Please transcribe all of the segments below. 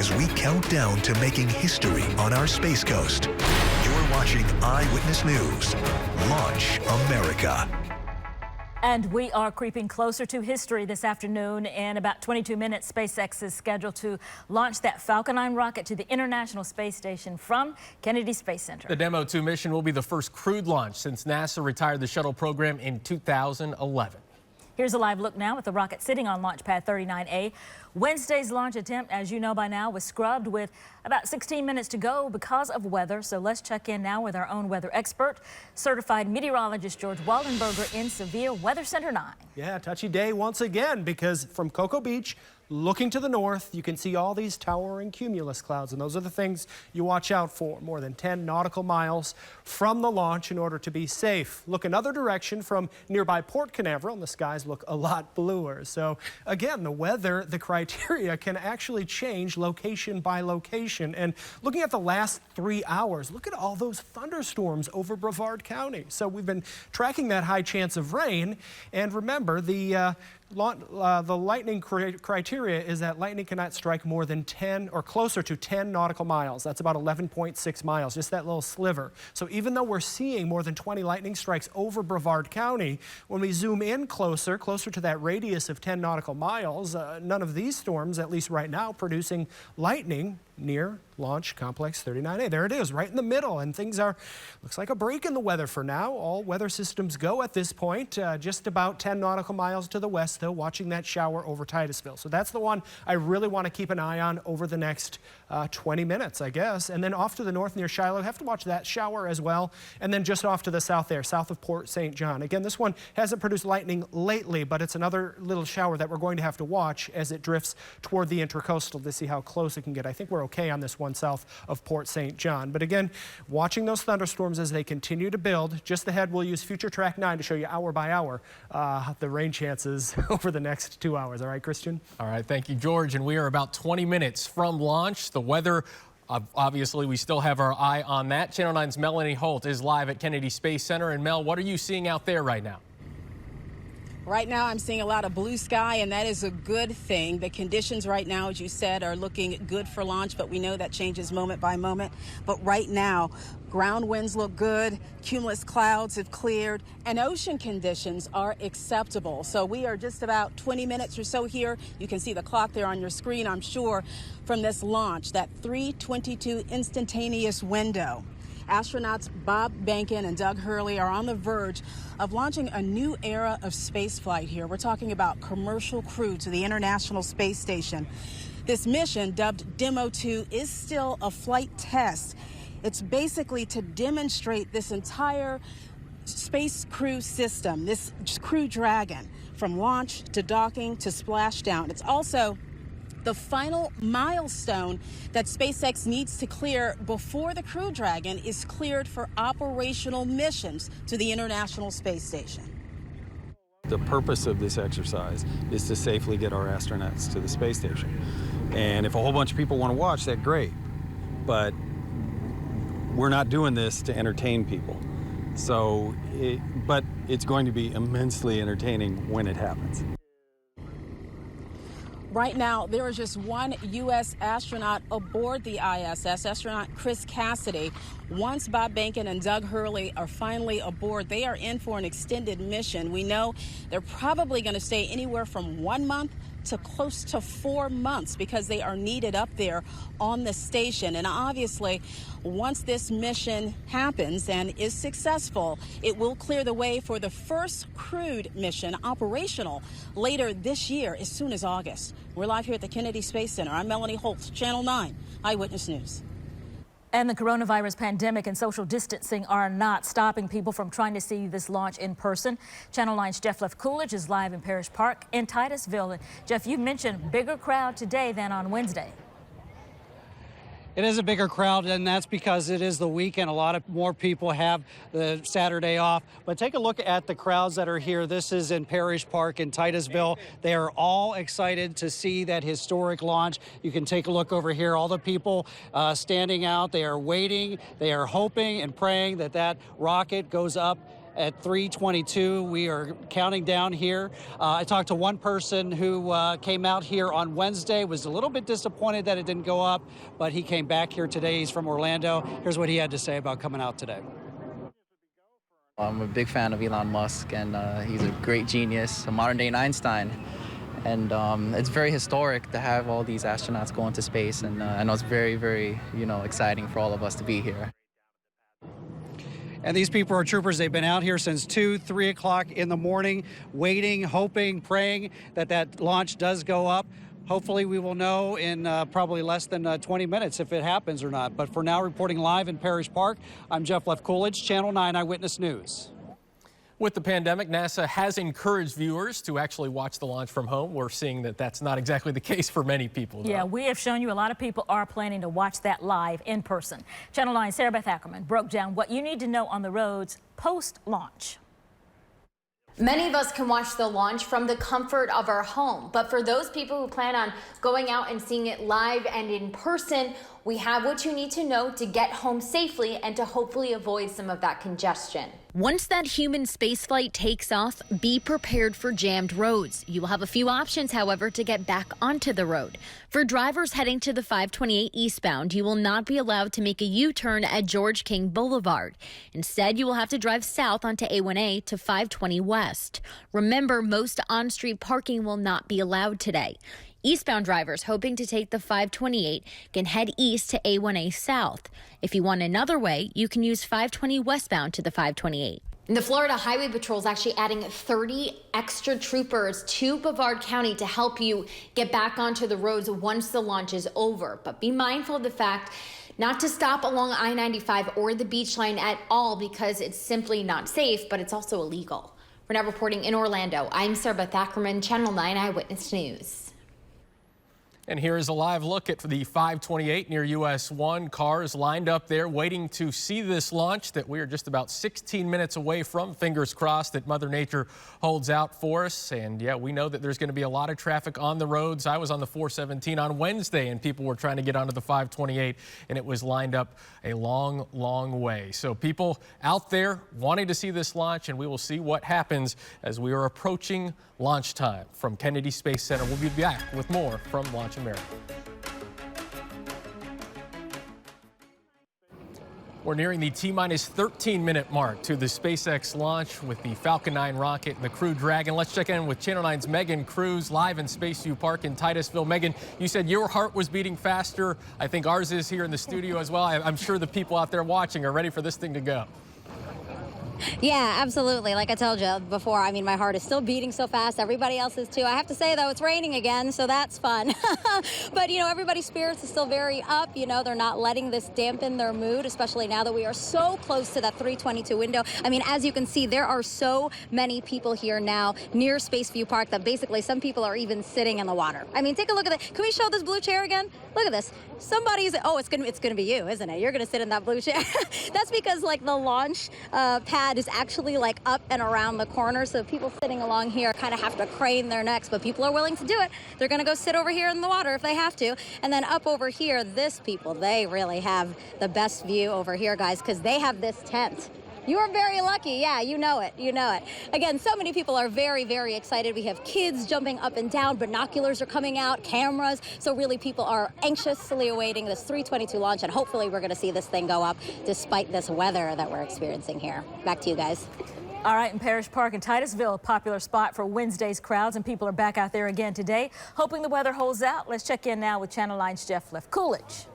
as we count down to making history on our Space Coast. You're watching Eyewitness News. Launch America. And we are creeping closer to history this afternoon. In about 22 minutes, SpaceX is scheduled to launch that Falcon 9 rocket to the International Space Station from Kennedy Space Center. The Demo-2 mission will be the first crewed launch since NASA retired the shuttle program in 2011. Here's a live look now at the rocket sitting on Launch Pad 39A. Wednesday's launch attempt, as you know by now, was scrubbed with about 16 minutes to go because of weather. So let's check in now with our own weather expert, certified meteorologist George Waldenberger in Severe Weather Center 9. Yeah, touchy day once again, because from Cocoa Beach, looking to the north, you can see all these towering cumulus clouds, and those are the things you watch out for. More than 10 nautical miles from the launch in order to be safe. Look another direction from nearby Port Canaveral, and the skies look a lot bluer. So again, the weather, the criteria can actually change location by location. And looking at the last 3 hours, look at all those thunderstorms over Brevard County. So we've been tracking that high chance of rain, and remember the lightning criteria is that lightning cannot strike more than 10 or closer to 10 nautical miles. That's about 11.6 miles, just that little sliver. So even though we're seeing more than 20 lightning strikes over Brevard County, when we zoom in closer to that radius of 10 nautical miles, none of these storms, at least right now, producing lightning near Launch Complex 39A. There it is, right in the middle, and things are, looks like a break in the weather for now. All weather systems go at this point, just about 10 nautical miles to the west, though, watching that shower over Titusville. So that's the one I really want to keep an eye on over the next 20 minutes, I guess. And then off to the north near Shiloh, have to watch that shower as well. And then just off to the south there, south of Port St. John. Again, this one hasn't produced lightning lately, but it's another little shower that we're going to have to watch as it drifts toward the intracoastal to see how close it can get. I think we're okay on this one south of Port St. John. But again, watching those thunderstorms as they continue to build. Just ahead, we'll use Future Track 9 to show you hour by hour the rain chances over the next 2 hours. All right, Christian? All right, thank you, George. And we are about 20 minutes from launch. The weather, obviously, we still have our eye on that. Channel 9's Melanie Holt is live at Kennedy Space Center. And Mel, what are you seeing out there right now? Right now, I'm seeing a lot of blue sky, and that is a good thing. The conditions right now, as you said, are looking good for launch, but we know that changes moment by moment. But right now, ground winds look good, cumulus clouds have cleared, and ocean conditions are acceptable. So we are just about 20 minutes or so here. You can see the clock there on your screen, I'm sure, from this launch, that 3:22 instantaneous window. Astronauts Bob Behnken and Doug Hurley are on the verge of launching a new era of spaceflight here. We're talking about commercial crew to the International Space Station. This mission, dubbed Demo-2, is still a flight test. It's basically to demonstrate this entire space crew system, this Crew Dragon, from launch to docking to splashdown. It's also the final milestone that SpaceX needs to clear before the Crew Dragon is cleared for operational missions to the International Space Station. The purpose of this exercise is to safely get our astronauts to the space station. And if a whole bunch of people want to watch, that's great. But we're not doing this to entertain people. But it's going to be immensely entertaining when it happens. Right now, there is just one U.S. astronaut aboard the ISS, astronaut Chris Cassidy. Once Bob Behnken and Doug Hurley are finally aboard, they are in for an extended mission. We know they're probably going to stay anywhere from 1 month to close to 4 months because they are needed up there on the station. And obviously, once this mission happens and is successful, it will clear the way for the first crewed mission operational later this year, as soon as August. We're live here at the Kennedy Space Center. I'm Melanie Holt, Channel 9 Eyewitness News. And the coronavirus pandemic and social distancing are not stopping people from trying to see this launch in person. Channel 9's Jeff Coolidge is live in Parish Park in Titusville. And Jeff, you mentioned bigger crowd today than on Wednesday. It is a bigger crowd, and that's because it is the weekend. A lot of more people have the Saturday off. But take a look at the crowds that are here. This is in Parish Park in Titusville. They are all excited to see that historic launch. You can take a look over here. All the people standing out, they are waiting. They are hoping and praying that that rocket goes up at 3:22. We are counting down here. I talked to one person who came out here on Wednesday, was a little bit disappointed that it didn't go up, but he came back here today. He's from Orlando. Here's what he had to say about coming out today. I'm a big fan of Elon Musk, and he's a great genius, a modern-day Einstein. And it's very historic to have all these astronauts go into space, and I know it's very, very, exciting for all of us to be here. And these people are troopers. They've been out here since 2, 3 o'clock in the morning, waiting, hoping, praying that that launch does go up. Hopefully we will know in probably less than 20 minutes if it happens or not. But for now, reporting live in Parish Park, I'm Jeff Coolidge, Channel 9 Eyewitness News. With the pandemic, NASA has encouraged viewers to actually watch the launch from home. We're seeing that that's not exactly the case for many people, though. Yeah, we have shown you a lot of people are planning to watch that live in person. Channel 9's Sarah Beth Ackerman broke down what you need to know on the roads post-launch. Many of us can watch the launch from the comfort of our home, but for those people who plan on going out and seeing it live and in person, we have what you need to know to get home safely and to hopefully avoid some of that congestion. Once that human spaceflight takes off, be prepared for jammed roads. You will have a few options, however, to get back onto the road. For drivers heading to the 528 eastbound, you will not be allowed to make a U-turn at George King Boulevard. Instead, you will have to drive south onto A1A to 520 west. Remember, most on-street parking will not be allowed today. Eastbound drivers hoping to take the 528 can head east to A1A south. If you want another way, you can use 520 westbound to the 528. The Florida Highway Patrol is actually adding 30 extra troopers to Brevard County to help you get back onto the roads once the launch is over. But be mindful of the fact not to stop along I-95 or the beach line at all because it's simply not safe, but it's also illegal. We're now reporting in Orlando. I'm Sarah Beth Ackerman, Channel 9 Eyewitness News. And here is a live look at the 528 near US 1. Cars lined up there waiting to see this launch that we are just about 16 minutes away from. Fingers crossed that Mother Nature holds out for us. And yeah, we know that there's going to be a lot of traffic on the roads. I was on the 417 on Wednesday and people were trying to get onto the 528 and it was lined up a long, long way. So people out there wanting to see this launch, and we will see what happens as we are approaching launch time from Kennedy Space Center. We'll be back with more from Launch America. We're nearing the T-minus 13-minute mark to the SpaceX launch with the Falcon 9 rocket and the Crew Dragon. Let's check in with Channel 9's Megan Cruz live in Spaceview Park in Titusville. Megan, you said your heart was beating faster. I think ours is here in the studio as well. I'm sure the people out there watching are ready for this thing to go. Yeah, absolutely. Like I told you before, I mean, my heart is still beating so fast. Everybody else is too. I have to say, though, it's raining again, so that's fun. But, everybody's spirits is still very up. They're not letting this dampen their mood, especially now that we are so close to that 322 window. I mean, as you can see, there are so many people here now near Spaceview Park that basically some people are even sitting in the water. I mean, take a look at that. Can we show this blue chair again? Look at this. Somebody's, it's gonna be you, isn't it? You're gonna sit in that blue chair. That's because the launch pad is actually up and around the corner, so people sitting along here kind of have to crane their necks, but people are willing to do it. They're going to go sit over here in the water if they have to. And then up over here, they really have the best view over here, guys, because they have this tent. You are very lucky. Yeah, you know it. Again, so many people are very, very excited. We have kids jumping up and down. Binoculars are coming out, cameras. So really people are anxiously awaiting this 322 launch, and hopefully we're going to see this thing go up despite this weather that we're experiencing here. Back to you guys. All right, in Parish Park in Titusville, a popular spot for Wednesday's crowds, and people are back out there again today, hoping the weather holds out. Let's check in now with Channel 9's Jeff Coolidge.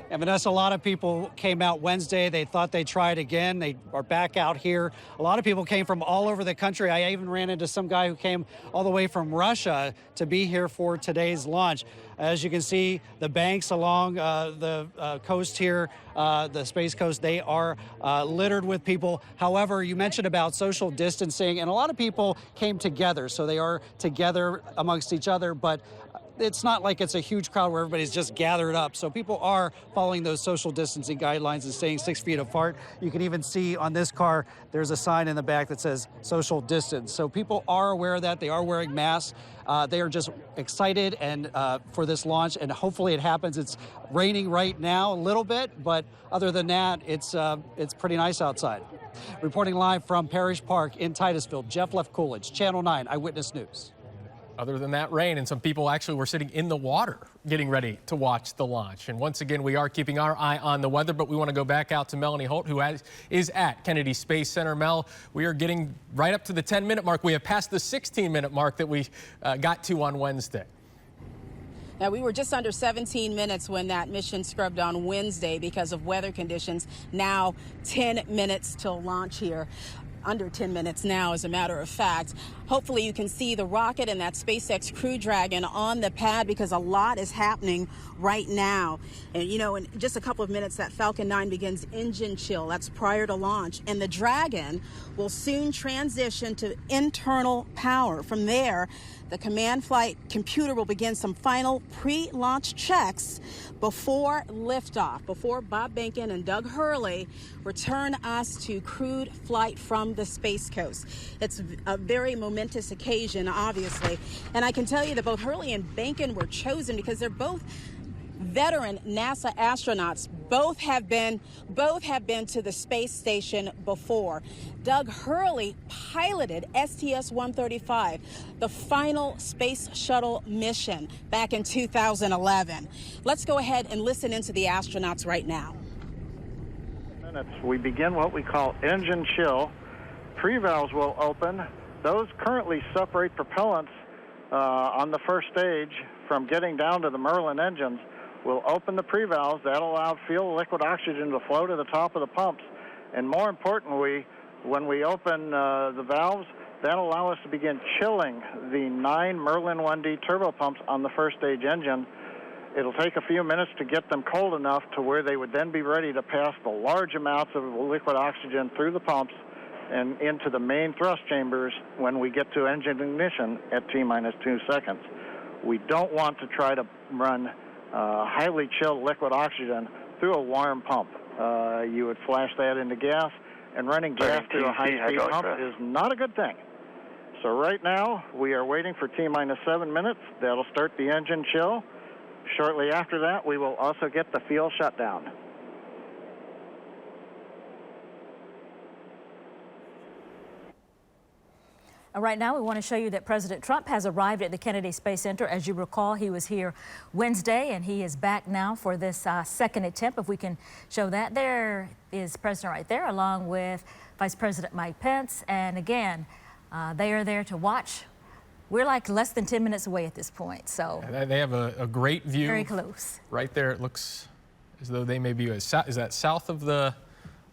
And Vanessa, a lot of people came out Wednesday. They thought they'd try it again. They are back out here. A lot of people came from all over the country. I even ran into some guy who came all the way from Russia to be here for today's launch. As you can see, the banks along the coast here, the Space Coast, they are littered with people. However, you mentioned about social distancing, and a lot of people came together. So they are together amongst each other, but it's not like it's a huge crowd where everybody's just gathered up. So people are following those social distancing guidelines and staying 6 feet apart. You can even see on this car, there's a sign in the back that says social distance. So people are aware of that. They are wearing masks. They are just excited and for this launch, and hopefully it happens. It's raining right now a little bit, but other than that, it's pretty nice outside. Reporting live from Parish Park in Titusville, Jeff Left-Coolidge, Channel 9 Eyewitness News. Other than that rain, and some people actually were sitting in the water getting ready to watch the launch. And once again, we are keeping our eye on the weather, but we want to go back out to Melanie Holt, who is at Kennedy Space Center. Mel, we are getting right up to the 10-minute mark. We have passed the 16-minute mark that we got to on Wednesday. Now, we were just under 17 minutes when that mission scrubbed on Wednesday because of weather conditions. Now 10 minutes till launch here. Under 10 minutes now, as a matter of fact. Hopefully you can see the rocket and that SpaceX Crew Dragon on the pad, because a lot is happening right now. And you know, in just a couple of minutes, that Falcon 9 begins engine chill. That's prior to launch. And the Dragon will soon transition to internal power. From there, the command flight computer will begin some final pre-launch checks before liftoff, before Bob Behnken and Doug Hurley return us to crewed flight from the Space Coast. It's a very momentous occasion, obviously. And I can tell you that both Hurley and Behnken were chosen because they're both veteran NASA astronauts. Both have been to the space station before. Doug Hurley piloted STS-135, the final space shuttle mission back in 2011. Let's go ahead and listen into the astronauts right now. We begin what we call engine chill. Pre-valves will open. Those currently separate propellants on the first stage from getting down to the Merlin engines. We'll open the pre-valves. That'll allow fuel liquid oxygen to flow to the top of the pumps. And more importantly, when we open the valves, that'll allow us to begin chilling the 9 Merlin 1D turbo pumps on the first stage engine. It'll take a few minutes to get them cold enough to where they would then be ready to pass the large amounts of liquid oxygen through the pumps and into the main thrust chambers when we get to engine ignition at T-minus 2 seconds. We don't want to try to run highly chilled liquid oxygen through a warm pump. You would flash that into gas, and running gas through a high-speed pump is not a good thing. So right now, we are waiting for T-minus 7 minutes. That'll start the engine chill. Shortly after that, we will also get the fuel shutdown. Right now, we want to show you that President Trump has arrived at the Kennedy Space Center. As you recall, he was here Wednesday, and he is back now for this second attempt. If we can show that, there is President right there, along with Vice President Mike Pence. And again, they are there to watch. We're like less than 10 minutes away at this point, so. They have a great view. Very close. Right there, it looks as though they may be, is that south of the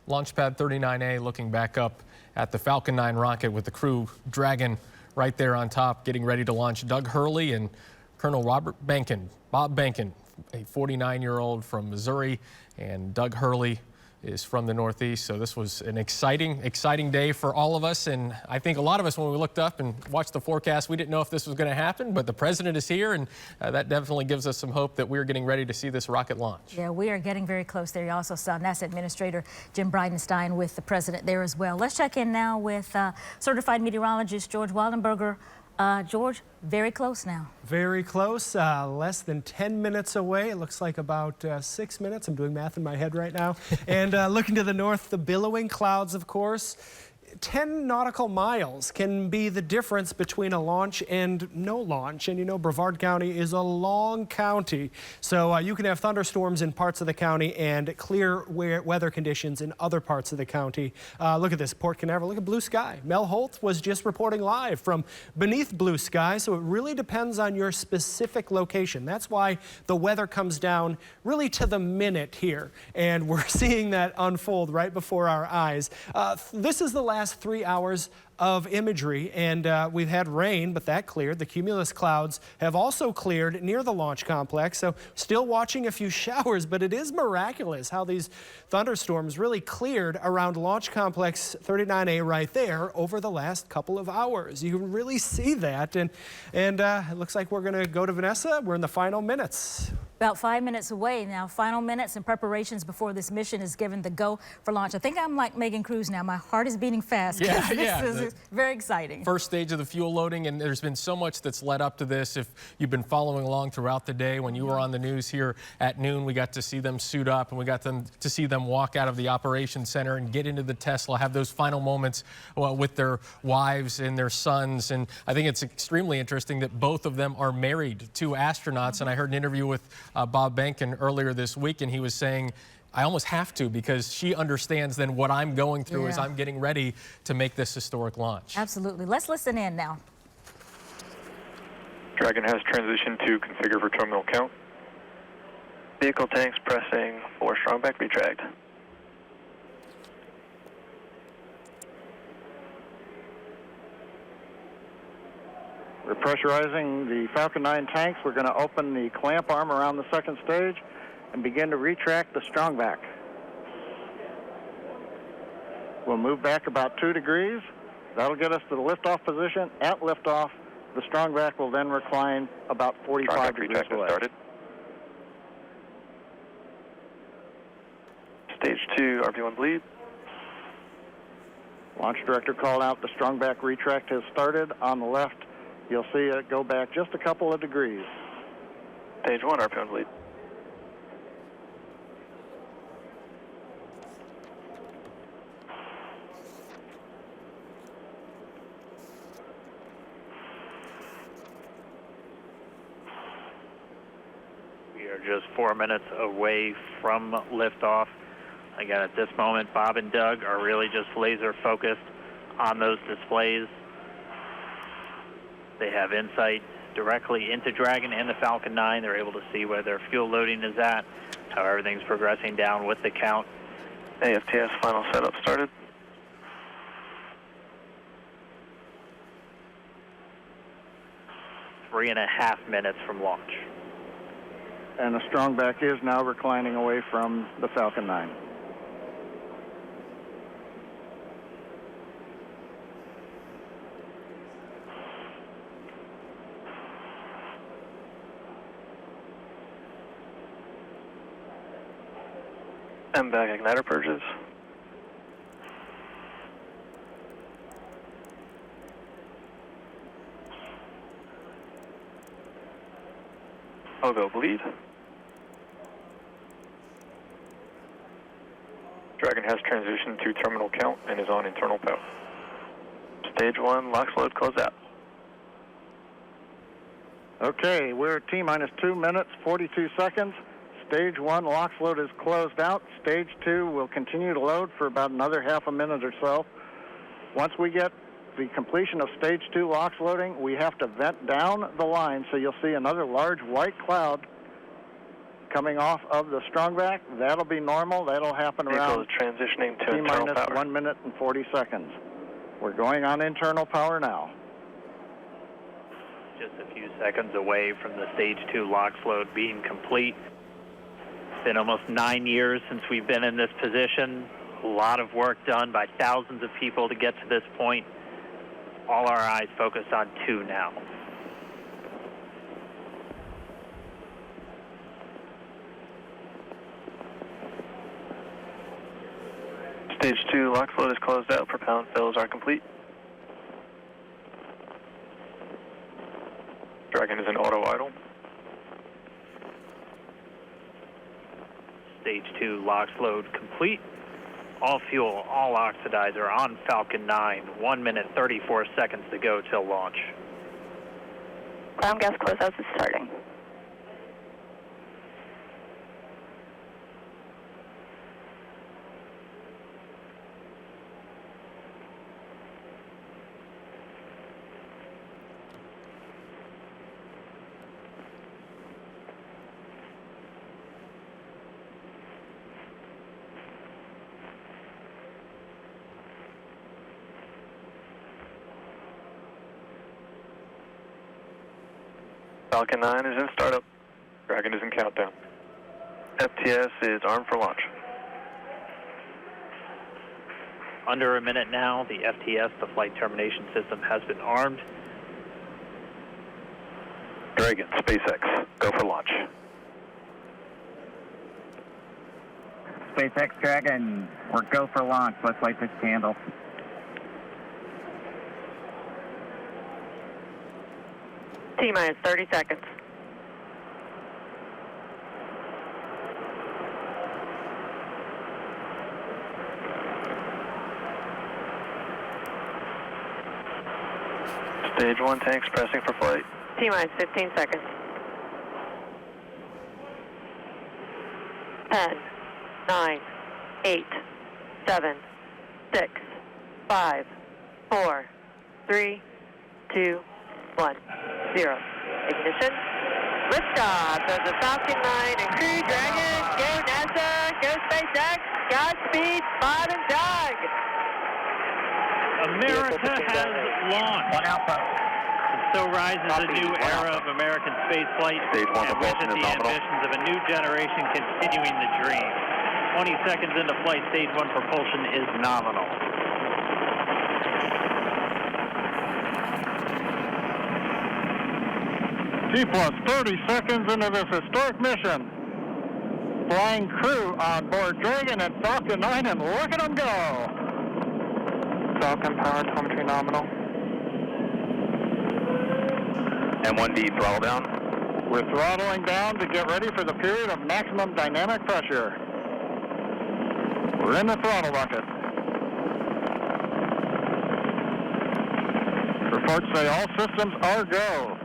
launch pad 39A, looking back up at the Falcon 9 rocket with the Crew Dragon right there on top, getting ready to launch. Doug Hurley and Colonel Bob Behnken, a 49-year-old from Missouri, and Doug Hurley is from the Northeast. So this was an exciting day for all of us. And I think a lot of us, when we looked up and watched the forecast, we didn't know if this was going to happen, but the president is here, and that definitely gives us some hope that we're getting ready to see this rocket launch. Yeah, we are getting very close there. You also saw NASA Administrator Jim Bridenstine with the president there as well. Let's check in now with certified meteorologist George Waldenberger. George, very close now. Very close, less than 10 minutes away. It looks like about 6 minutes. I'm doing math in my head right now. And looking to the north, the billowing clouds, of course. 10 nautical miles can be the difference between a launch and no launch. And you know, Brevard County is a long county. So you can have thunderstorms in parts of the county and clear weather conditions in other parts of the county. Look at this, Port Canaveral, look at blue sky. Mel Holt was just reporting live from beneath blue sky. So it really depends on your specific location. That's why the weather comes down really to the minute here. And we're seeing that unfold right before our eyes. This is the last 3 hours of imagery, and we've had rain, but that cleared. The cumulus clouds have also cleared near the launch complex, so still watching a few showers, but it is miraculous how these thunderstorms really cleared around Launch Complex 39A right there over the last couple of hours. You can really see that, and it looks like we're going to go to Vanessa. We're in the final minutes. About 5 minutes away now. Final minutes and preparations before this mission is given the go for launch. I think I'm like Megan Cruz now. My heart is beating fast. Yeah, This is very exciting. First stage of the fuel loading, and there's been so much that's led up to this. If you've been following along throughout the day, when you were on the news here at noon, we got to see them suit up, and we got to see them walk out of the operations center and get into the Tesla, have those final moments with their wives and their sons. And I think it's extremely interesting that both of them are married to astronauts. And I heard an interview with Bob Behnken earlier this week, and he was saying, I almost have to, because she understands then what I'm going through as I'm getting ready to make this historic launch. Absolutely. Let's listen in now. Dragon has transitioned to configure for terminal count. Vehicle tanks pressing for strong back retract. We're pressurizing the Falcon 9 tanks. We're going to open the clamp arm around the second stage and begin to retract the strong back. We'll move back about 2 degrees. That'll get us to the liftoff position. At liftoff, the strong back will then recline about 45 degrees away. Started. Stage 2, RP1 bleed. Launch director called out the strong back retract has started. On the left, you'll see it go back just a couple of degrees. Stage 1, RP1 bleed. We are just 4 minutes away from liftoff. Again, at this moment, Bob and Doug are really just laser focused on those displays. They have insight directly into Dragon and the Falcon 9. They're able to see where their fuel loading is at, how everything's progressing down with the count. AFTS final setup started. Three and a half minutes from launch. And the strong back is now reclining away from the Falcon 9. MVAC igniter purges. Go bleed. Dragon has transitioned to terminal count and is on internal power. Stage 1, LOX load close out. Okay, we're at T-minus 2 minutes, 42 seconds. Stage 1 LOX load is closed out. Stage 2 will continue to load for about another half a minute or so. Once we get the completion of Stage 2 LOX loading, we have to vent down the line, so you'll see another large white cloud coming off of the strong back. That'll be normal. That'll happen around transitioning to internal T-minus power. 1 minute and 40 seconds. We're going on internal power now. Just a few seconds away from the Stage 2 LOX load being complete. It's been almost 9 years since we've been in this position. A lot of work done by thousands of people to get to this point. All our eyes focused on 2 now. Stage 2 LOX load is closed out. Propellant fills are complete. Dragon is in auto idle. Stage 2 LOX load complete. All fuel, all oxidizer on Falcon 9. 1 minute, 34 seconds to go till launch. Ground gas closeouts is starting. Falcon 9 is in startup. Dragon is in countdown. FTS is armed for launch. Under a minute now, the FTS, the flight termination system, has been armed. Dragon, SpaceX, go for launch. SpaceX Dragon. We're go for launch. Let's light this candle. T-minus 30 seconds. Stage 1 tanks pressing for flight. T-minus 15 seconds. 10, 9, 8, 7, 6, 5, 4, 3, 2, 1, 0. Ignition. Liftoff of the Falcon 9 and Crew Dragon. Go NASA. Go SpaceX. Godspeed, Bob and Doug. America has launched. One Alpha. And so rises a new era of American spaceflight, Stage 1 and with it propulsion the is nominal. ambitions of a new generation continuing the dream. 20 seconds into flight, Stage 1 propulsion is nominal. T plus 30 seconds into this historic mission. Flying crew on board Dragon and Falcon 9, and look at them go. Falcon power telemetry nominal. M1D throttle down. We're throttling down to get ready for the period of maximum dynamic pressure. We're in the throttle bucket. Reports say all systems are go.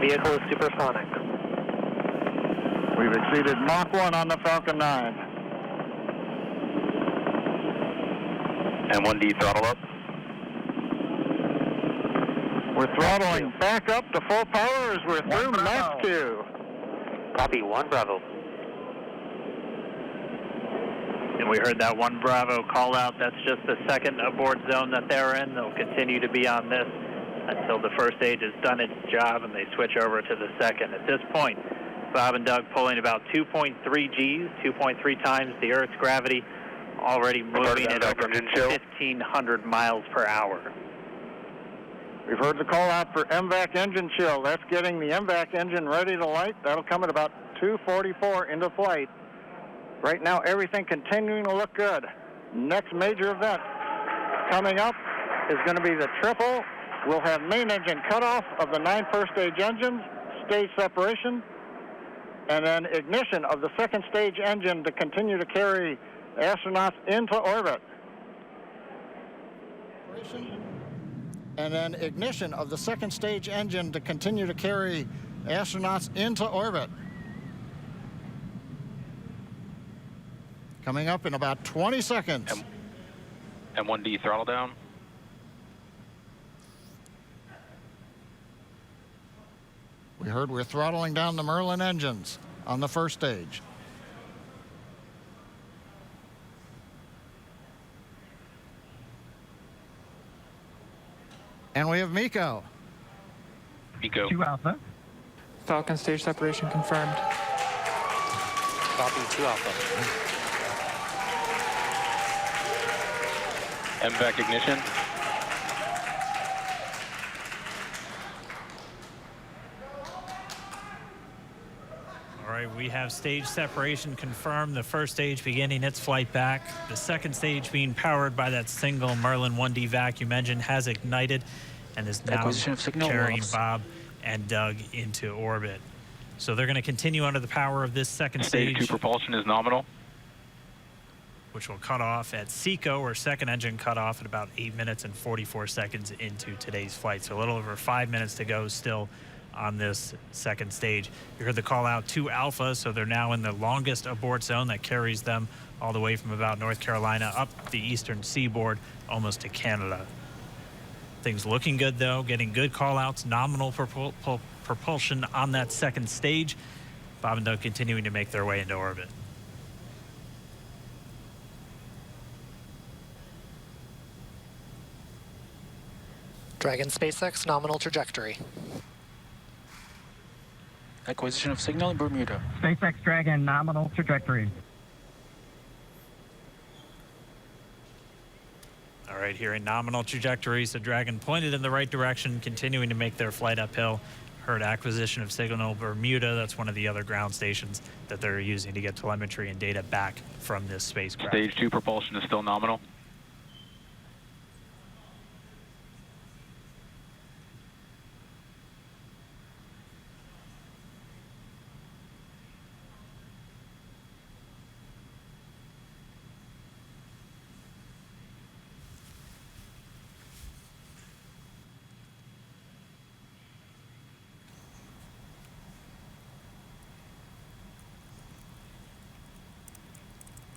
Vehicle is supersonic. We've exceeded Mach 1 on the Falcon 9. M1D throttle up. We're throttling back up to full power as we're through Mach 2. Copy, 1 Bravo. And we heard that 1 Bravo call out. That's just the second abort zone that they're in. They'll continue to be on this until the first stage has done its job and they switch over to the second. At this point, Bob and Doug pulling about 2.3 Gs, 2.3 times the Earth's gravity, already moving at over 1,500 miles per hour. We've heard the call out for MVAC engine chill. That's getting the MVAC engine ready to light. That'll come at about 2:44 into flight. Right now, everything continuing to look good. Next major event coming up is going to be the triple. We'll have main engine cutoff of the 9 first stage engines, stage separation, and then ignition of the second stage engine to continue to carry astronauts into orbit. And then ignition of the second stage engine to continue to carry astronauts into orbit. Coming up in about 20 seconds. M1D throttle down. We heard we're throttling down the Merlin engines on the first stage. And we have MECO. MECO. 2 Alpha. Falcon stage separation confirmed. Copy, 2 Alpha. MVAC ignition. All right, we have stage separation confirmed. The first stage beginning its flight back. The second stage being powered by that single Merlin 1D vacuum engine has ignited and is now carrying Bob and Doug into orbit. So they're going to continue under the power of this second stage. Stage 2 propulsion is nominal. Which will cut off at SECO, or second engine cut off at about 8 minutes and 44 seconds into today's flight. So a little over 5 minutes to go still on this second stage. You heard the call out 2 Alpha, so they're now in the longest abort zone that carries them all the way from about North Carolina up the eastern seaboard almost to Canada. Things looking good though, getting good call outs, nominal propulsion on that second stage. Bob and Doug continuing to make their way into orbit. Dragon SpaceX nominal trajectory. Acquisition of signal in Bermuda. SpaceX Dragon nominal trajectory. All right, here in nominal trajectory, so Dragon pointed in the right direction, continuing to make their flight uphill. heard acquisition of signal Bermuda. That's one of the other ground stations that they're using to get telemetry and data back from this spacecraft. Stage 2 propulsion is still nominal.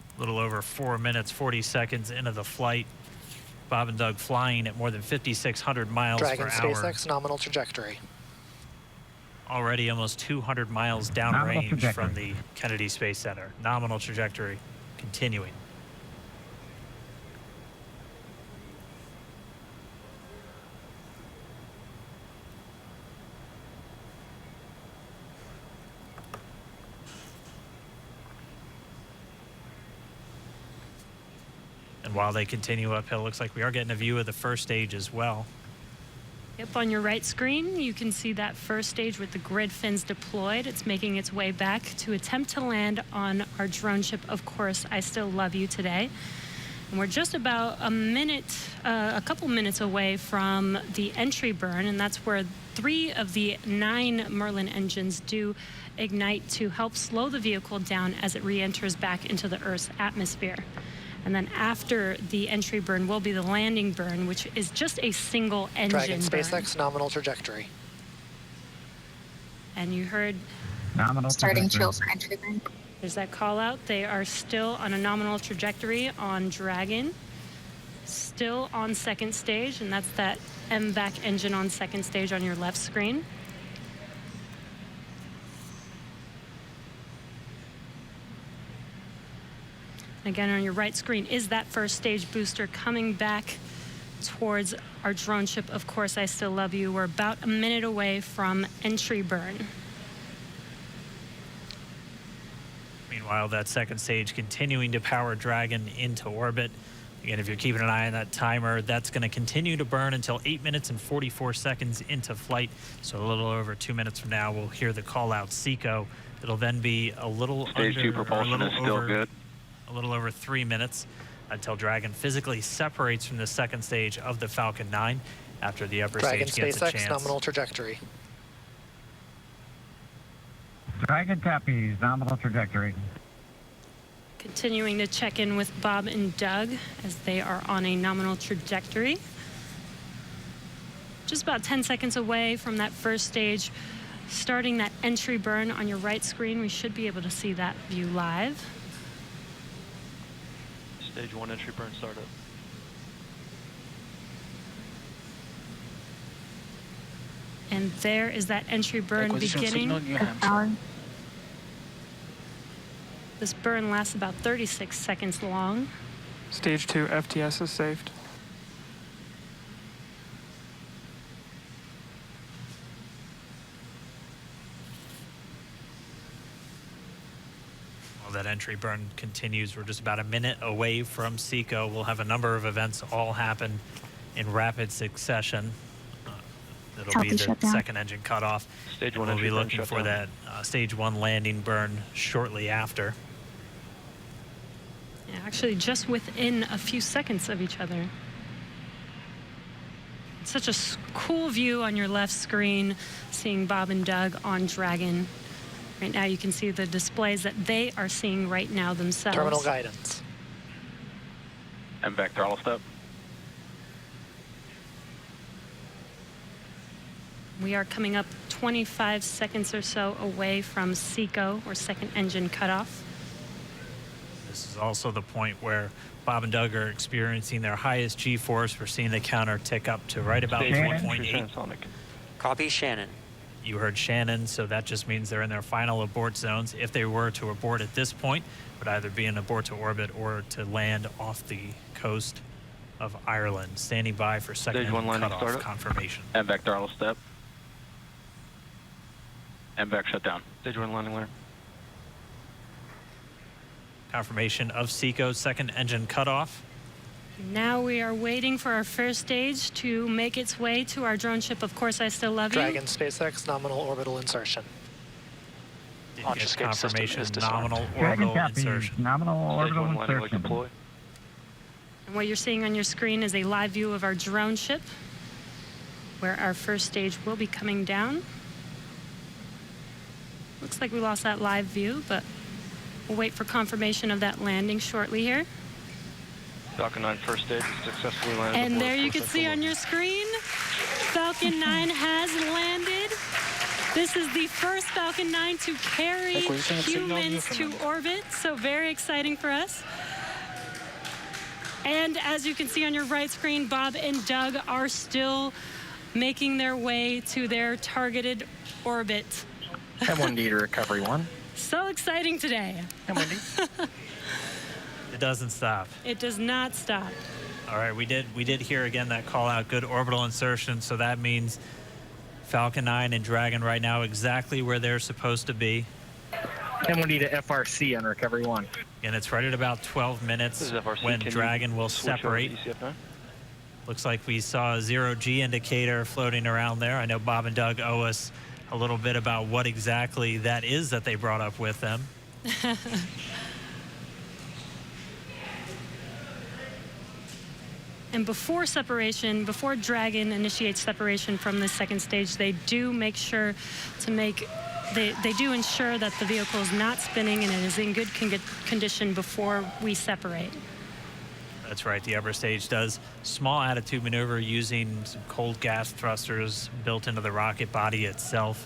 A little over 4 minutes, 40 seconds into the flight. Bob and Doug flying at more than 5,600 miles Dragon per hour. SpaceX nominal trajectory. Already almost 200 miles downrange from the Kennedy Space Center. Nominal trajectory continuing. And while they continue uphill, looks like we are getting a view of the first stage as well. Yep, on your right screen, you can see that first stage with the grid fins deployed. It's making its way back to attempt to land on our drone ship, Of Course, I Still Love You today. And we're just about a couple minutes away from the entry burn, and that's where 3 of the 9 Merlin engines do ignite to help slow the vehicle down as it re-enters back into the Earth's atmosphere. And then after the entry burn will be the landing burn, which is just a single engine Dragon burn. SpaceX nominal trajectory. And you heard Nominal starting chill for entry burn. There's that call out. They are still on a nominal trajectory on Dragon. Still on second stage, and that's that MVAC engine on second stage on your left screen. Again, on your right screen is that first stage booster coming back towards our drone ship, Of Course, I Still Love You. We're about a minute away from entry burn. Meanwhile, that second stage continuing to power Dragon into orbit. Again, if you're keeping an eye on that timer, that's going to continue to burn until 8 minutes and 44 seconds into flight. So a little over 2 minutes from now, we'll hear the call out SECO. It'll then be a little Stage 2 propulsion is still good. A little over 3 minutes until Dragon physically separates from the second stage of the Falcon 9 after the upper Dragon stage gets a SpaceX chance. nominal trajectory. Dragon copies, nominal trajectory. Continuing to check in with Bob and Doug as they are on a nominal trajectory. Just about 10 seconds away from that first stage, starting that entry burn on your right screen. We should be able to see that view live. Stage 1 entry burn startup. And there is that entry burn beginning. This burn lasts about 36 seconds long. Stage 2 FTS is saved. While that entry burn continues, we're just about a minute away from SECO. We'll have a number of events all happen in rapid succession. It'll be the second engine cutoff. Stage 1 we'll be entry burn looking for shutdown. that stage 1 landing burn shortly after. Yeah, actually just within a few seconds of each other. It's such a cool view on your left screen, seeing Bob and Doug on Dragon. Right now you can see the displays that they are seeing right now themselves. Terminal guidance. MVAC throttle step. We are coming up 25 seconds or so away from SECO, or second engine cutoff. This is also the point where Bob and Doug are experiencing their highest G-force. We're seeing the counter tick up to right about 1.8. Copy, Shannon. You heard Shannon, so that just means they're in their final abort zones. If they were to abort at this point, it would either be an abort to orbit or to land off the coast of Ireland. Standing by for second Stage 1 landing cutoff startup. confirmation. MVAC throttle step. MVAC shutdown. Stage 1 landing clear. Confirmation of SECO's second engine cutoff. Now we are waiting for our first stage to make its way to our drone ship. Of course, I still love you. Dragon SpaceX nominal orbital insertion. Launch escape confirmation, nominal Dragon orbital copy. insertion. Nominal orbital insertion. And what you're seeing on your screen is a live view of our drone ship, where our first stage will be coming down. Looks like we lost that live view, but we'll wait for confirmation of that landing shortly here. Falcon 9 first stage successfully landed. And there you can see on your screen, Falcon 9 has landed. This is the first Falcon 9 to carry humans to orbit, so very exciting for us. And as you can see on your right screen, Bob and Doug are still making their way to their targeted orbit. M1D to recovery 1. So exciting today. M1D. It doesn't stop. It does not stop. All right, we did hear again that call out, good orbital insertion, so that means Falcon 9 and Dragon right now exactly where they're supposed to be. M1D to FRC on recovery 1. And it's right at about 12 minutes when Dragon will separate. Looks like we saw a 0G indicator floating around there. I know Bob and Doug owe us a little bit about what exactly that is that they brought up with them. And before separation, before Dragon initiates separation from the second stage, they do make sure to they do ensure that the vehicle is not spinning and it is in good condition before we separate. That's right, the upper stage does small attitude maneuver using some cold gas thrusters built into the rocket body itself.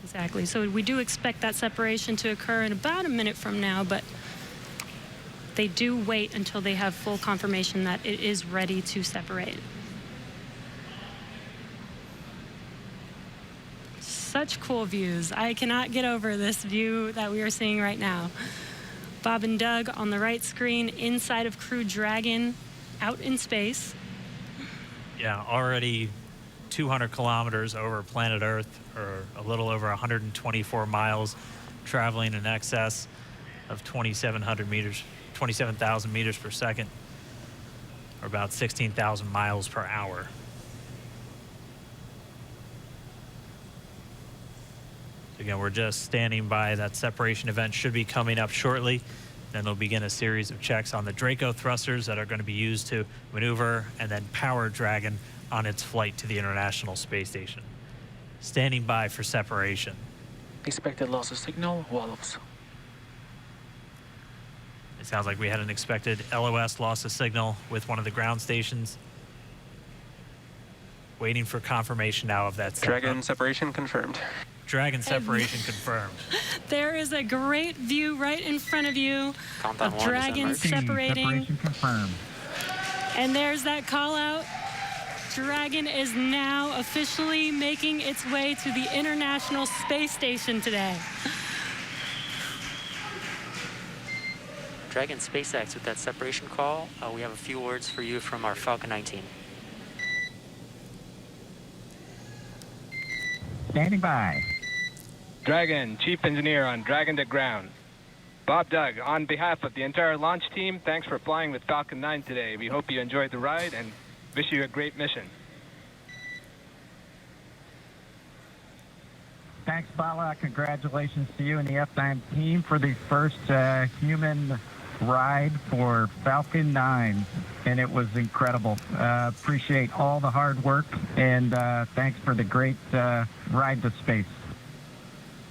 Exactly, so we do expect that separation to occur in about a minute from now, but they do wait until they have full confirmation that it is ready to separate. Such cool views. I cannot get over this view that we are seeing right now. Bob and Doug on the right screen, inside of Crew Dragon, out in space. Yeah, already 200 kilometers over planet Earth, or a little over 124 miles, traveling in excess of 2,700 meters. 27,000 meters per second, or about 16,000 miles per hour. Again, we're just standing by. That separation event should be coming up shortly. Then they'll begin a series of checks on the Draco thrusters that are going to be used to maneuver and then power Dragon on its flight to the International Space Station. Standing by for separation. Expected loss of signal, Wallows. It sounds like we had an expected LOS, loss of signal, with one of the ground stations. Waiting for confirmation now of that. Dragon separation confirmed. Dragon separation confirmed. There is a great view right in front of you of Dragon separating. Separation confirmed. And there's that call out. Dragon is now officially making its way to the International Space Station today. Dragon SpaceX with that separation call. We have a few words for you from our Falcon 9 team. Standing by. Dragon, Chief Engineer on Dragon to ground. Bob, Doug, on behalf of the entire launch team, thanks for flying with Falcon 9 today. We hope you enjoyed the ride and wish you a great mission. Thanks, Bala. Congratulations to you and the F9 team for the first human ride for Falcon 9, and it was incredible. Appreciate all the hard work, and thanks for the great ride to space.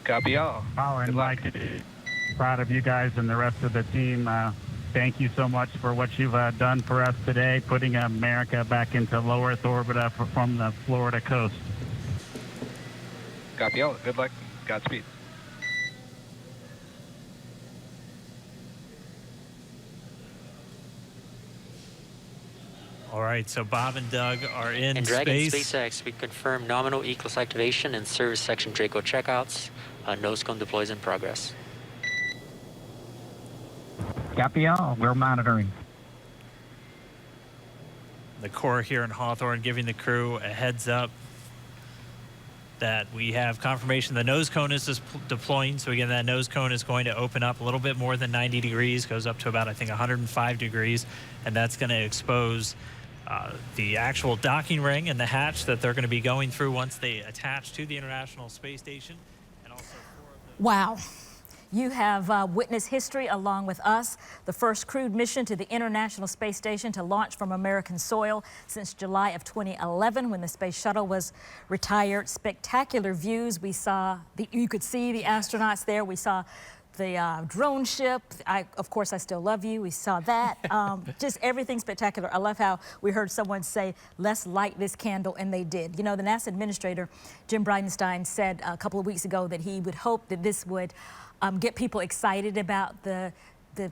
Copy all. And Mike, proud of you guys and the rest of the team. Thank you so much for what you've done for us today, putting America back into low Earth orbit from the Florida coast. Copy all. Good luck. Godspeed. All right, so Bob and Doug are in And Dragon space. SpaceX, we confirm nominal ECLS activation and service section Draco checkouts. Nose cone deploys in progress. Copy all. We're monitoring. The Corps here in Hawthorne giving the crew a heads up that we have confirmation the nose cone is deploying. So again, that nose cone is going to open up a little bit more than 90 degrees, goes up to about, I think, 105 degrees, and that's going to expose the actual docking ring and the hatch that they're going to be going through once they attach to the International Space Station. And also Wow. You have witnessed history along with us, the first crewed mission to the International Space Station to launch from American soil since July of 2011 when the space shuttle was retired. Spectacular views. We saw, you could see the astronauts there. We saw the drone ship. Of course, I still love you. We saw that. Just everything spectacular. I love how we heard someone say, let's light this candle, and they did. You know, the NASA administrator, Jim Bridenstine, said a couple of weeks ago that he would hope that this would get people excited about the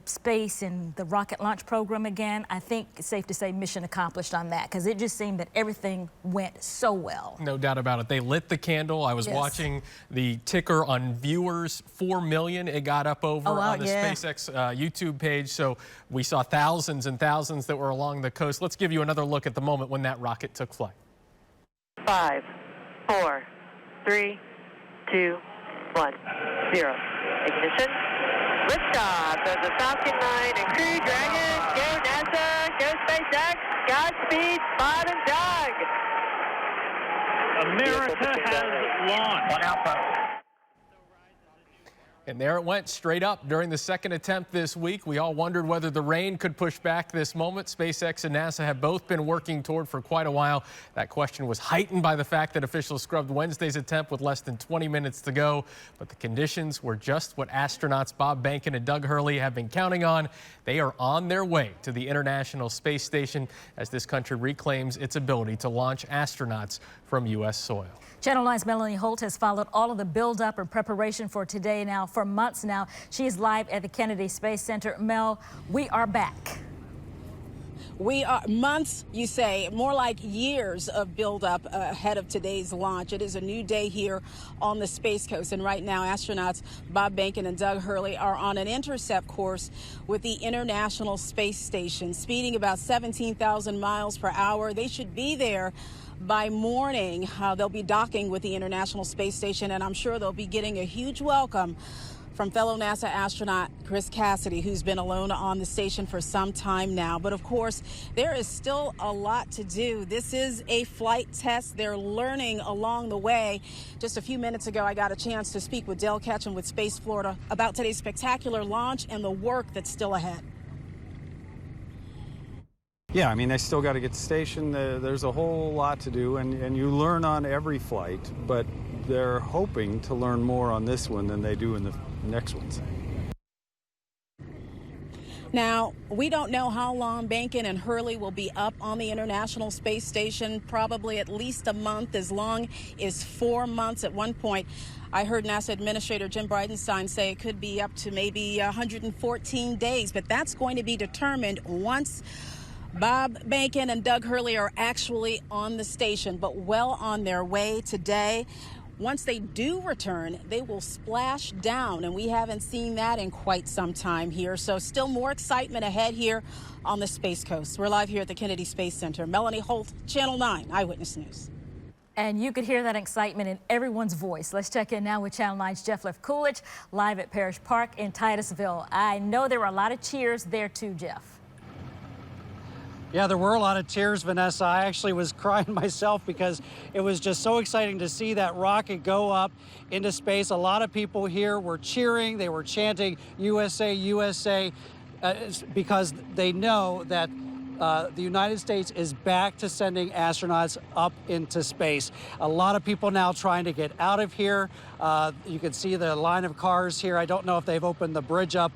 space and the rocket launch program again. I think it's safe to say mission accomplished on that, because it just seemed that everything went so well. No doubt about it. They lit the candle. I was watching the ticker on viewers, 4 million it got up over on the SpaceX YouTube page. So we saw thousands and thousands that were along the coast. Let's give you another look at the moment when that rocket took flight. 5, 4, 3, 2, 1, 0. Ignition. Liftoff of the Falcon 9 and Crew Dragon. Go NASA. Go SpaceX. Godspeed, Bob and Doug. America has launched. One Alpha. And there it went, straight up during the second attempt this week. We all wondered whether the rain could push back this moment. SpaceX and NASA have both been working toward for quite a while. That question was heightened by the fact that officials scrubbed Wednesday's attempt with less than 20 minutes to go. But the conditions were just what astronauts Bob Behnken and Doug Hurley have been counting on. They are on their way to the International Space Station as this country reclaims its ability to launch astronauts from U.S. soil. Channel 9's Melanie Holt has followed all of the build-up and preparation for today now for months now. She is live at the Kennedy Space Center. Mel, we are back. We are months, you say, more like years of buildup ahead of today's launch. It is a new day here on the Space Coast. And right now, astronauts Bob Behnken and Doug Hurley are on an intercept course with the International Space Station, speeding about 17,000 miles per hour. They should be there by morning. They'll be docking with the International Space Station, and I'm sure they'll be getting a huge welcome from fellow NASA astronaut Chris Cassidy, who's been alone on the station for some time now. But of course, there is still a lot to do. This is a flight test. They're learning along the way. Just a few minutes ago, I got a chance to speak with Dale Ketchum with Space Florida about today's spectacular launch and the work that's still ahead. Yeah, I mean, they still got to get to the station. There's a whole lot to do, and you learn on every flight, but they're hoping to learn more on this one than they do in the next ones. Now, we don't know how long Behnken and Hurley will be up on the International Space Station, probably at least a month, as long as 4 months. At one point, I heard NASA Administrator Jim Bridenstine say it could be up to maybe 114 days, but that's going to be determined once Bob Behnken and Doug Hurley are actually on the station, but well on their way today. Once they do return, they will splash down, and we haven't seen that in quite some time here. So still more excitement ahead here on the Space Coast. We're live here at the Kennedy Space Center. Melanie Holt, Channel 9 Eyewitness News. And you could hear that excitement in everyone's voice. Let's check in now with Channel 9's Jeff Coolidge, live at Parish Park in Titusville. I know there were a lot of cheers there too, Jeff. Yeah, there were a lot of tears, Vanessa. I actually was crying myself because it was just so exciting to see that rocket go up into space. A lot of people here were cheering. They were chanting USA, USA, because they know that the United States is back to sending astronauts up into space. A lot of people now trying to get out of here. You can see the line of cars here. I don't know if they've opened the bridge up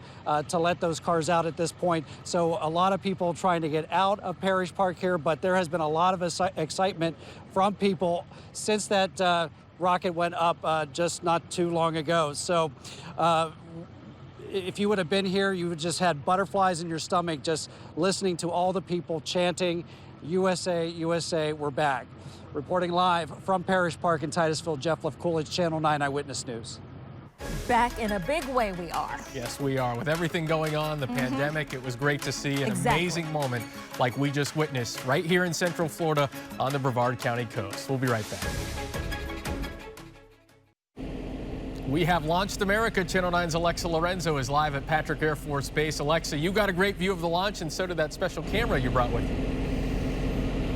to let those cars out at this point. So a lot of people trying to get out of Parish Park here, but there has been a lot of excitement from people since that rocket went up just not too long ago. So if you would have been here, you would just had butterflies in your stomach just listening to all the people chanting, USA, USA, we're back. Reporting live from Parish Park in Titusville, Jeff Coolidge, Channel 9 Eyewitness News. Back in a big way we are. Yes, we are. With everything going on, the pandemic, it was great to see an amazing moment like we just witnessed right here in Central Florida on the Brevard County coast. We'll be right back. We have launched America. Channel 9's Alexa Lorenzo is live at Patrick Air Force Base. Alexa, you got a great view of the launch, and so did that special camera you brought with you.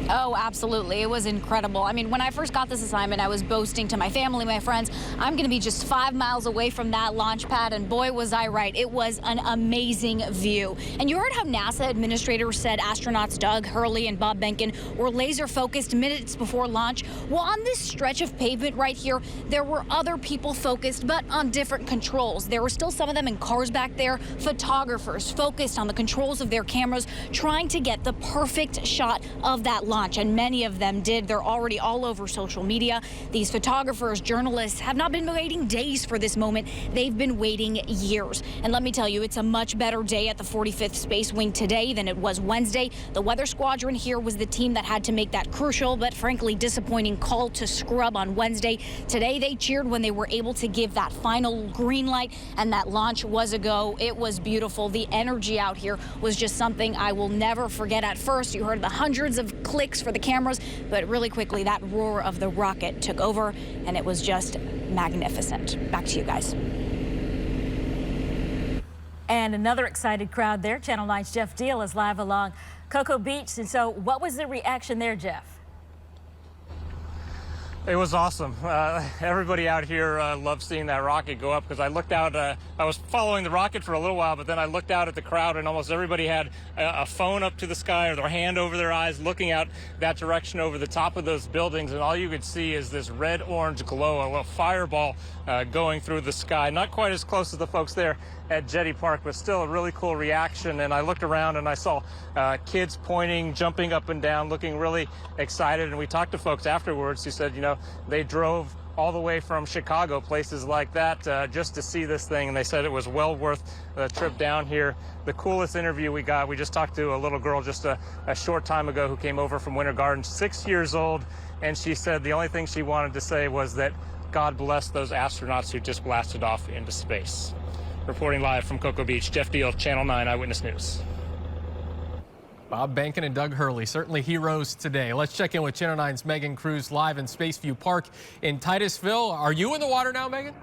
Oh, absolutely. It was incredible. I mean, when I first got this assignment, I was boasting to my family, my friends, I'm going to be just 5 miles away from that launch pad, and boy, was I right. It was an amazing view. And you heard how NASA administrators said astronauts Doug Hurley and Bob Behnken were laser-focused minutes before launch. Well, on this stretch of pavement right here, there were other people focused, but on different controls. There were still some of them in cars back there, photographers focused on the controls of their cameras, trying to get the perfect shot of that launch. And many of them did. They're already all over social media. These photographers, journalists have not been waiting days for this moment. They've been waiting years. And let me tell you, it's a much better day at the 45th Space Wing today than it was Wednesday. The Weather Squadron here was the team that had to make that crucial but frankly disappointing call to scrub on Wednesday. Today they cheered when they were able to give that final green light, and that launch was a go. It was beautiful. The energy out here was just something I will never forget. At first, you heard the hundreds of clicks for the cameras, but really quickly that roar of the rocket took over, and it was just magnificent. Back to you guys. And another excited crowd there. Channel 9's Jeff Deal is live along Cocoa Beach. And so what was the reaction there, Jeff? It was awesome. Everybody out here loved seeing that rocket go up, because I looked out, I was following the rocket for a little while, but then I looked out at the crowd, and almost everybody had a phone up to the sky or their hand over their eyes looking out that direction over the top of those buildings, and all you could see is this red-orange glow, a little fireball going through the sky. Not quite as close as the folks there at Jetty Park, but still a really cool reaction. And I looked around and I saw kids pointing, jumping up and down, looking really excited. And we talked to folks afterwards who said, you know, they drove all the way from Chicago, places like that, just to see this thing. And they said it was well worth the trip down here. The coolest interview we got, we just talked to a little girl just a short time ago who came over from Winter Garden, 6 years old. And she said the only thing she wanted to say was that God bless those astronauts who just blasted off into space. Reporting live from Cocoa Beach, Jeff Deal, Channel 9 Eyewitness News. Bob Behnken and Doug Hurley, certainly heroes today. Let's check in with Channel 9's Megan Cruz live in Spaceview Park in Titusville. Are you in the water now, Megan?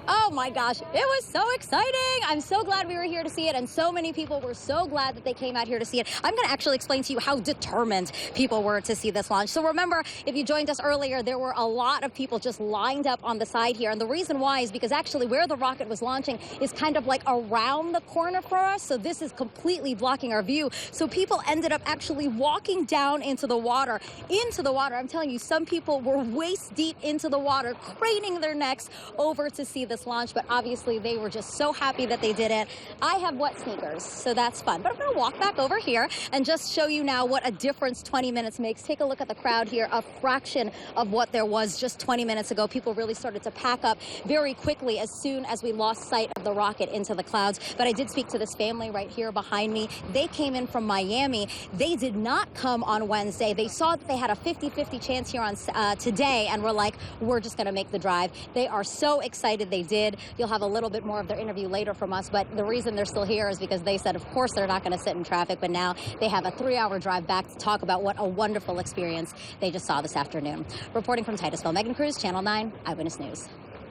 Oh my gosh, it was so exciting. I'm so glad we were here to see it, and so many people were so glad that they came out here to see it. I'm going to actually explain to you how determined people were to see this launch. So remember, if you joined us earlier, there were a lot of people just lined up on the side here, and the reason why is because actually where the rocket was launching is kind of like around the corner for us, so this is completely blocking our view. So people ended up actually walking down into the water. I'm telling you, some people were waist deep into the water, craning their necks over to see this launch, but obviously they were just so happy that they did it. I have wet sneakers, so that's fun. But I'm going to walk back over here and just show you now what a difference 20 minutes makes. Take a look at the crowd here, a fraction of what there was just 20 minutes ago. People really started to pack up very quickly as soon as we lost sight of the rocket into the clouds. But I did speak to this family right here behind me. They came in from Miami. They did not come on Wednesday. They saw that they had a 50-50 chance here on today, and were like, we're just going to make the drive. They are so excited they did. You'll have a little bit more of their interview later from us, but the reason they're still here is because they said, of course, they're not going to sit in traffic, but now they have a 3-hour drive back to talk about what a wonderful experience they just saw this afternoon. Reporting from Titusville, Megan Cruz, Channel 9 Eyewitness News.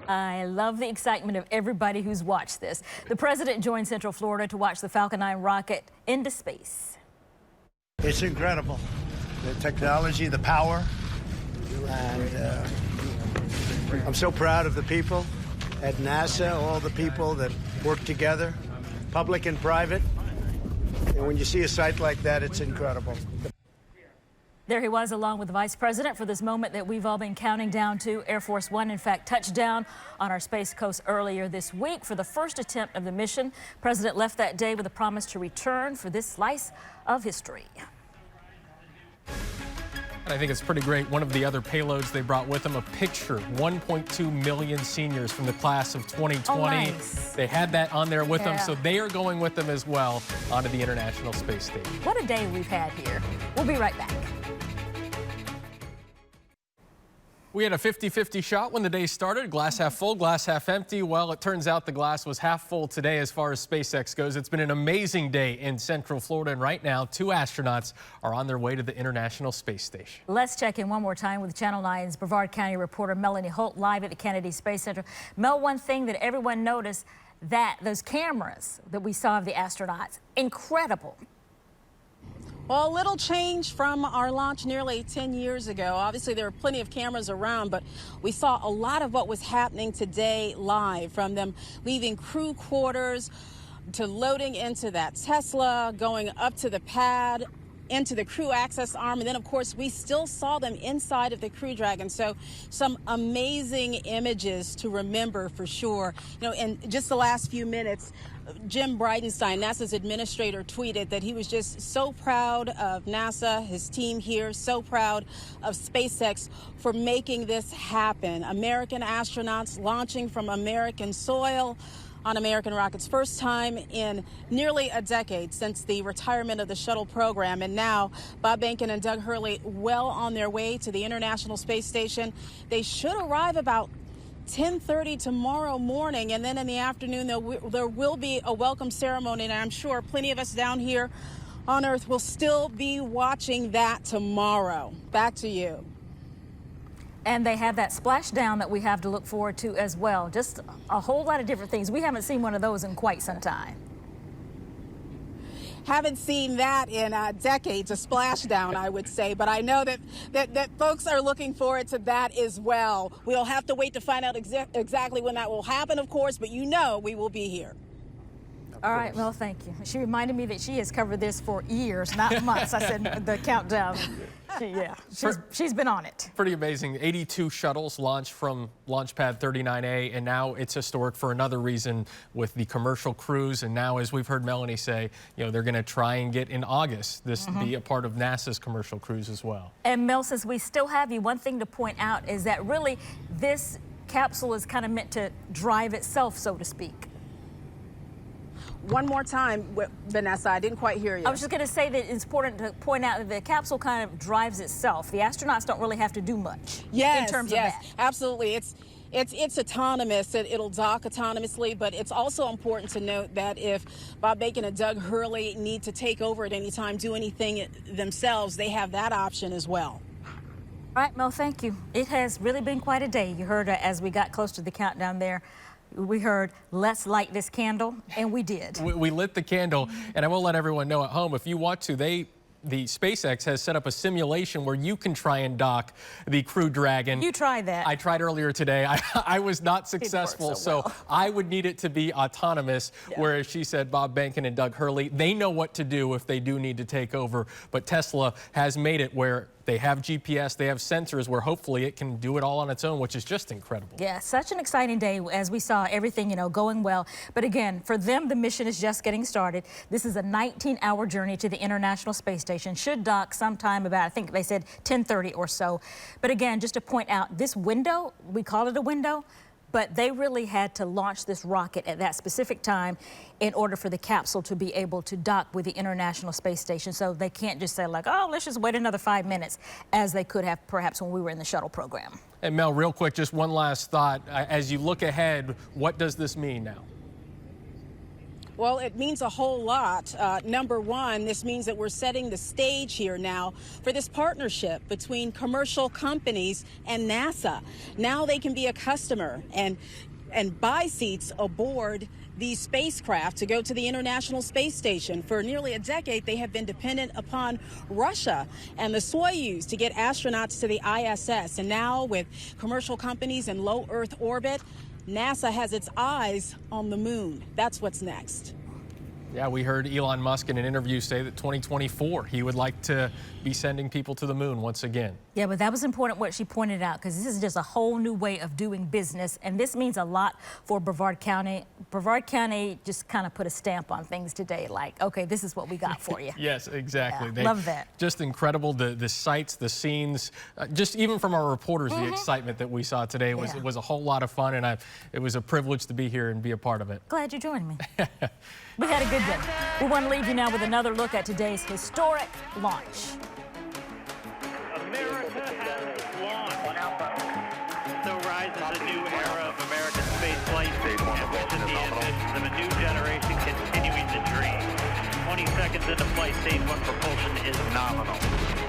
I love the excitement of everybody who's watched this. The president joined Central Florida to watch the Falcon 9 rocket into space. It's incredible. The technology, the power, and I'm so proud of the people at NASA, all the people that work together, public and private. And when you see a site like that, it's incredible. There he was, along with the vice president, for this moment that we've all been counting down to. Air Force One, in fact, touched down on our Space Coast earlier this week for the first attempt of the mission. President left that day with a promise to return for this slice of history. And I think it's pretty great. One of the other payloads they brought with them, a picture, 1.2 million seniors from the class of 2020. Oh, nice. They had that on there with them, so they are going with them as well onto the International Space Station. What a day we've had here. We'll be right back. We had a 50-50 shot when the day started, glass half full, glass half empty. Well, it turns out the glass was half full today as far as SpaceX goes. It's been an amazing day in Central Florida, and right now, 2 astronauts are on their way to the International Space Station. Let's check in one more time with Channel 9's Brevard County reporter Melanie Holt live at the Kennedy Space Center. Mel, one thing that everyone noticed, that those cameras that we saw of the astronauts, incredible. Well, a little change from our launch nearly 10 years ago. Obviously, there are plenty of cameras around, but we saw a lot of what was happening today live, from them leaving crew quarters to loading into that Tesla, going up to the pad, into the crew access arm, and then of course we still saw them inside of the Crew Dragon. So some amazing images to remember for sure. You know, in just the last few minutes, Jim Bridenstine, NASA's administrator, tweeted that he was just so proud of NASA, his team here, so proud of SpaceX for making this happen. American astronauts launching from American soil on American rockets, first time in nearly a decade since the retirement of the shuttle program. And now Bob Behnken and Doug Hurley well on their way to the International Space Station. They should arrive about 10:30 tomorrow morning, and then in the afternoon there will be a welcome ceremony, and I'm sure plenty of us down here on Earth will still be watching that tomorrow. Back to you. And they have that splashdown that we have to look forward to as well. Just a whole lot of different things. We haven't seen one of those in quite some time. Haven't seen that in decades, a splashdown, I would say. But I know that folks are looking forward to that as well. We'll have to wait to find out exactly when that will happen, of course, but you know we will be here. All right, well, thank you. She reminded me that she has covered this for years, not months. I said the countdown. She's been on it. Pretty amazing. 82 shuttles launched from Launch Pad 39A, and now it's historic for another reason with the commercial cruise. And now, as we've heard Melanie say, you know, they're going to try and get in August this to be a part of NASA's commercial cruise as well. And Mel, since we still have you, one thing to point out is that really this capsule is kind of meant to drive itself, so to speak. One more time, Vanessa, I didn't quite hear you. I was just going to say that it's important to point out that the capsule kind of drives itself. The astronauts don't really have to do much in terms of that. Absolutely. It's autonomous. It'll dock autonomously, but it's also important to note that if Bob Behnken and Doug Hurley need to take over at any time, do anything themselves, they have that option as well. All right, Mel, thank you. It has really been quite a day. You heard as we got close to the countdown there, we heard, let's light this candle, and we did. We lit the candle, and I will let everyone know at home, if you want to, the SpaceX has set up a simulation where you can try and dock the Crew Dragon. You tried that. I tried earlier today. I was not successful, so I would need it to be autonomous, whereas she said Bob Behnken and Doug Hurley, they know what to do if they do need to take over, but Tesla has made it where they have GPS, they have sensors where hopefully it can do it all on its own, which is just incredible. Yeah, such an exciting day as we saw everything, going well. But again, for them, the mission is just getting started. This is a 19-hour journey to the International Space Station. Should dock sometime about, I think they said 10:30 or so. But again, just to point out, this window, we call it a window, but they really had to launch this rocket at that specific time in order for the capsule to be able to dock with the International Space Station. So they can't just say like, oh, let's just wait another 5 minutes, as they could have perhaps when we were in the shuttle program. And Mel, real quick, just one last thought. As you look ahead, what does this mean now? Well, it means a whole lot. Number one, this means that we're setting the stage here now for this partnership between commercial companies and NASA. Now they can be a customer and buy seats aboard these spacecraft to go to the International Space Station. For nearly a decade, they have been dependent upon Russia and the Soyuz to get astronauts to the ISS. And now with commercial companies in low Earth orbit, NASA has its eyes on the moon. That's what's next. Yeah, we heard Elon Musk in an interview say that 2024, he would like to be sending people to the moon once again. Yeah, but that was important what she pointed out, because this is just a whole new way of doing business, and this means a lot for Brevard County. Brevard County just kind of put a stamp on things today, like, okay, this is what we got for you. Yes, exactly. Yeah, love that. Just incredible, the sights, the scenes, just even from our reporters, the excitement that we saw today was a whole lot of fun, and it was a privilege to be here and be a part of it. Glad you joined me. We had a good day. We want to leave you now with another look at today's historic launch. America has launched. rise is a new era of American space flight and with it the ambitions of a new generation continuing the dream. 20 seconds into flight, stage 1 propulsion is nominal.